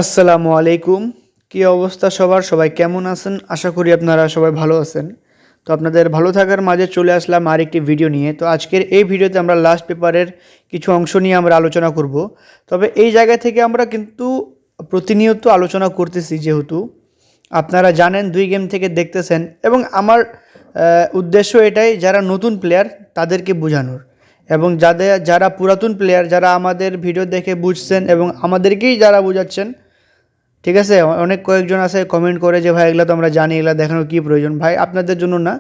আসসালামু আলাইকুম। কি অবস্থা সবার? সবাই কেমন আছেন? আশা করি আপনারা সবাই ভালো আছেন। তো আপনাদের ভালো থাকার মাঝে চলে আসলাম আরেকটি ভিডিও নিয়ে। তো আজকের এই ভিডিওতে আমরা লাস্ট পেপারের কিছু অংশ নিয়ে আমরা আলোচনা করব। তবে এই জায়গা থেকে আমরা কিন্তু প্রতিনিয়ত আলোচনা করতেছি, যেহেতু আপনারা জানেন 2 গেম থেকে দেখতেছেন, এবং আমার উদ্দেশ্য এটাই, যারা নতুন প্লেয়ার তাদেরকে বোঝানোর, এবং যারা পুরাতন প্লেয়ার, যারা আমাদের ভিডিও দেখে বুঝছেন এবং আমাদেরকেই যারা বোঝাচ্ছেন। ঠিক আছে, অনেক কয়েকজন আছে কমেন্ট করে যে ভাই এগুলো তো আমরা জানি, এগুলো দেখানোর কী প্রয়োজন। ভাই আপনাদের জন্য না,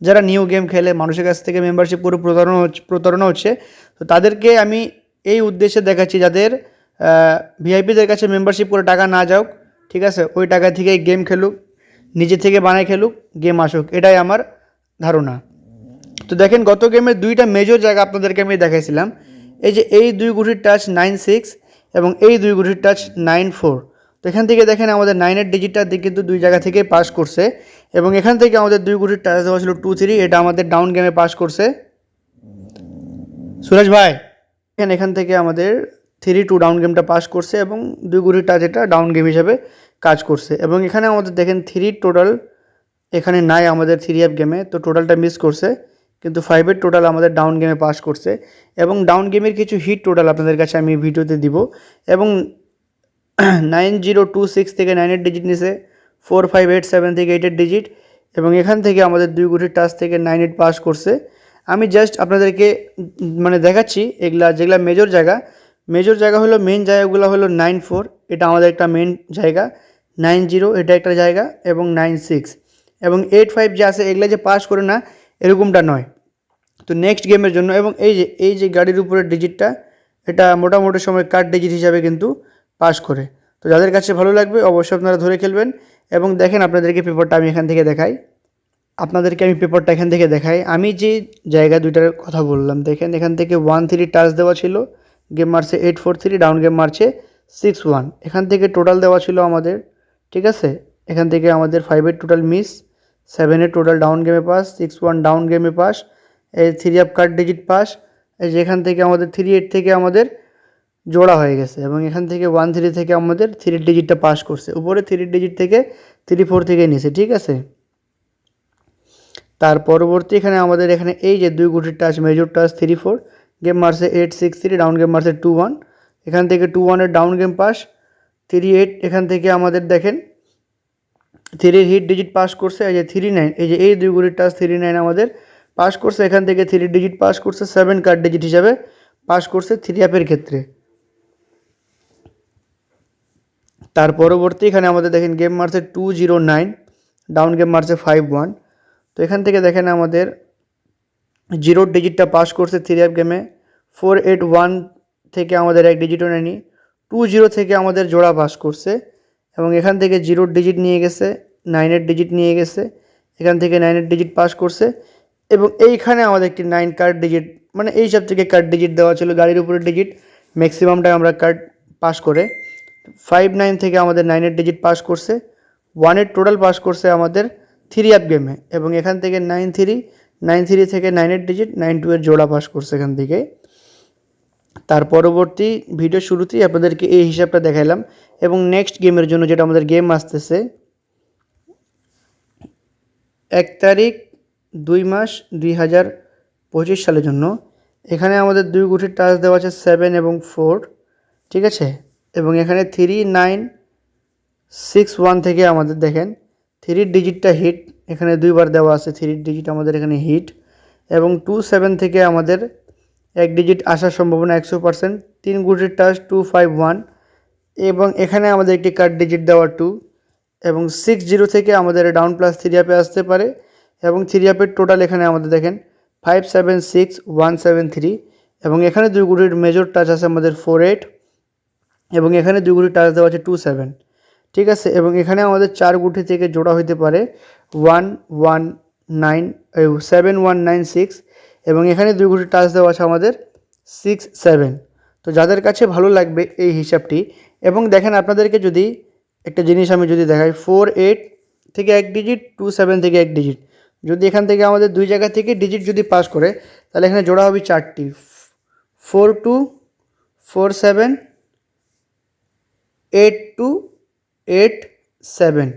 যারা নিউ গেম খেলে মানুষের কাছ থেকে মেম্বারশিপ করে প্রতারণা হচ্ছে, তো তাদেরকে আমি এই উদ্দেশ্যে দেখাচ্ছি, যাদের ভিআইপিদের কাছে মেম্বারশিপ করে টাকা না যাওক, ঠিক আছে, ওই টাকা থেকেই গেম খেলুক, নিজে থেকে বানায় খেলুক, গেম আসুক, এটাই আমার ধারণা। তো দেখেন, গত গেমে দুইটা মেজর জায়গা আপনাদেরকে আমি দেখাইছিলাম। এই যে এই দুই গুটির টাচ 9-6 এবং এই দুই গুটির টাচ 9-4। তো এখান থেকে দেখেন আমাদের 9-এর ডিজিটটা কিন্তু দুই জায়গা থেকে পাস করছে, এবং এখান থেকে আমাদের দুই গুটির টাচ দেওয়া ছিল 2-3, এটা আমাদের ডাউন গেমে পাস করছে সুরেশ ভাই। এখান থেকে আমাদের 3-2 ডাউন গেমটা পাস করছে, এবং দুই গুটির টাচ এটা ডাউন গেম হিসাবে কাজ করছে। এবং এখানে আমাদের দেখেন 3 টোটাল এখানে নাই আমাদের 3 গেমে, তো টোটালটা মিস করছে, কিন্তু 5-এর টোটাল আমাদের ডাউন গেমে পাস করছে। এবং ডাউন গেমের কিছু হিট টোটাল আপনাদের কাছে আমি ভিডিওতে দিব। এবং 9026 থেকে 9-এর ডিজিট নিছে, 4587 থেকে 8-এর ডিজিট, এবং এখান থেকে আমাদের দুই গুটির টাচ থেকে 9-8 পাস করছে। আমি জাস্ট আপনাদেরকে মানে দেখাচ্ছি এগুলা, যেগুলা মেজর জায়গা হলো, মেন জায়গাগুলো হলো 9-4, এটা আমাদের একটা মেন জায়গা, 9-0 এটা একটা জায়গা, এবং 9-6 এবং 8-5 যে আছে, এগুলা যে পাস করে না এরকমটা নয়। তো নেক্সট গেমের জন্য, এবং এই যে গাড়ির উপরের ডিজিটটা, এটা মোটামুটি সময় কাট ডিজিট হিসাবে কিন্তু পাস করে। তো যাদের কাছে ভালো লাগবে অবশ্যই আপনারা ধরে খেলবেন। এবং দেখেন আপনাদেরকে পেপারটা আমি এখান থেকে দেখাই, আমি যে জায়গা দুইটার কথা বললাম, দেখেন এখান থেকে 1-3 টাচ দেওয়া ছিল, গেম মারছে 8-4-3, ডাউন গেম মারছে 6-1। এখান থেকে টোটাল দেওয়া ছিল আমাদের, ঠিক আছে, এখান থেকে আমাদের 5-এর টোটাল মিস, 7-এর টোটাল ডাউন গেমে পাস, 6-1 ডাউন গেমে পাস, এই 3 কাট ডিজিট পাস, এই যে এখান থেকে আমাদের 3-8 থেকে আমাদের জোড়া হয়ে গেছে, এবং এখান থেকে 1-3 থেকে আমাদের 3 ডিজিটটা পাস করছে, উপরে 3 ডিজিট থেকে 3-4 থেকে নিছে, ঠিক আছে। তার পরবর্তী এখানে আমাদের এখানে এই যে দুই গুটির টাচ, মেজর টাচ 3-4, গেম মারছে 8-6-3, ডাউন গেম মারছে 2-1, এখান থেকে 2-1-এর ডাউন গেম পাস, 3-8 এখান থেকে আমাদের দেখেন 3 হিট ডিজিট পাস করছে, এই যে 3-9, এই যে এই দুই গুটির টাচ 3-9 আমাদের পাস করছে, এখান থেকে 3 ডিজিট পাস করছে, 7 কার্ড ডিজিট হিসাবে পাস করছে 3 ক্ষেত্রে। তার পরবর্তী এখানে আমাদের দেখেন গেম মারছে 2-0-9, ডাউন গেম মারছে 5-1। তো এখান থেকে দেখেন আমাদের 0 ডিজিটটা পাস করছে 3 গেমে, 4-8-1 থেকে আমাদের এক ডিজিটও নেয়নি, 2-0 থেকে আমাদের জোড়া পাস করছে, এবং এখান থেকে 0 ডিজিট নিয়ে গেছে, 9-এর ডিজিট নিয়ে গেছে, এখান থেকে 9-এর ডিজিট পাস করছে, এবং এইখানে আমাদের একটি 9 কার্ড ডিজিট, মানে এই সব থেকে কার্ড ডিজিট দেওয়া ছিল, গাড়ির উপরে ডিজিট ম্যাক্সিমামটা আমরা কার্ড পাস করে, 5-9 থেকে আমাদের 9-এর ডিজিট পাস করছে, 1-এর টোটাল পাস করছে আমাদের 3 গেমে, এবং এখান থেকে 9-3 থেকে 9-এর ডিজিট, 9-2-এর জোড়া পাস করছে এখান থেকে। তার পরবর্তী ভিডিও শুরুতেই আপনাদেরকে এই হিসাবটা দেখাইলাম, এবং নেক্সট গেমের জন্য যেটা আমাদের গেম আসতেছে 1 তারিখ 2 মাস 2025 সালের জন্য, এখানে আমাদের দুই গুটির টাচ দেওয়া আছে 7 এবং 4, ঠিক আছে, এবং এখানে 3-9-6-1 থেকে আমাদের দেখেন 3 ডিজিটটা হিট, এখানে দুইবার দেওয়া আছে 3 ডিজিট আমাদের এখানে হিট, এবং 2-7 থেকে আমাদের এক ডিজিট আসার সম্ভাবনা 100%, 3 গুটির টাচ 2-5-1, এবং এখানে আমাদের একটি কার্ড ডিজিট দেওয়া 2, এবং 6-0 থেকে আমাদের ডাউন প্লাস 3 আসতে পারে, এবং 3 টোটাল এখানে আমাদের দেখেন 5-7-6-1-7-3, এবং এখানে দুই গুটির মেজর টাচ আছে আমাদের 4-8, এবং এখানে দুই গুটির টাচ দেওয়া আছে 2-7, ঠিক আছে, এবং এখানে আমাদের 4 গুটি থেকে জোড়া হইতে পারে 7-1-9-6, এবং এখানে দুই গুটির টাচ দেওয়া আছে আমাদের 6-7। তো যাদের কাছে ভালো লাগবে এই হিসাবটি, এবং দেখেন আপনাদেরকে যদি একটা জিনিস আমি যদি দেখাই, 4-8 থেকে এক ডিজিট, 2-7 থেকে এক ডিজিট, যদি এখান থেকে আমাদের দুই জায়গা থেকে ডিজিট যদি পাস করে, তাহলে এখানে জোড়া হবে 4টি, 4-2, 4-7, 8-2 8 7।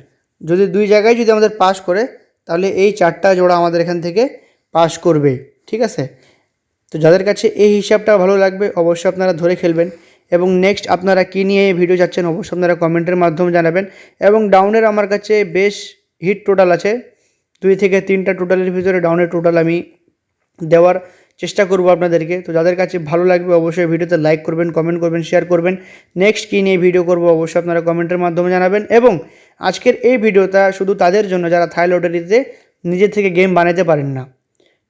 যদি 2 জায়গায় যদি আমাদের পাস করে তাহলে এই 4টা জোড়া আমাদের এখান থেকে পাস করবে, ঠিক আছে। তো যাদের কাছে এই হিসাবটা ভালো লাগবে অবশ্যই আপনারা ধরে খেলবেন। এবং নেক্সট আপনারা কী নিয়ে এই ভিডিও চাচ্ছেন অবশ্যই আপনারা কমেন্টের মাধ্যমে জানাবেন। এবং ডাউনের আমার কাছে বেশ হিট টোটাল আছে, 2 থেকে 3টা টোটালের ভিতরে ডাউনের টোটাল আমি দেওয়ার চেষ্টা করব আপনাদেরকে। তো যাদের কাছে ভালো লাগবে অবশ্যই ভিডিওতে লাইক করবেন, কমেন্ট করবেন, শেয়ার করবেন। নেক্সট কী নিয়ে ভিডিও করব অবশ্যই আপনারা কমেন্টের মাধ্যমে জানাবেন। এবং আজকের এই ভিডিওটা শুধু তাদের জন্য যারা থাই লটারিতে নিজে থেকে গেম বানাতে পারেন না,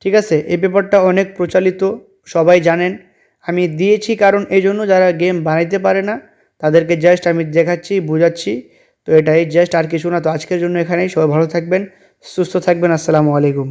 ঠিক আছে। এই পেপারটা অনেক প্রচলিত, সবাই জানেন। আমি দিয়েছি কারণ এই জন্য যারা গেম বানাইতে পারে না তাদেরকে জাস্ট আমি দেখাচ্ছি, বোঝাচ্ছি। তো এটাই জাস্ট, আর কিছু না। তো আজকের জন্য এখানেই, সবাই ভালো থাকবেন, সুস্থ থাকবেন। আসসালামু আলাইকুম।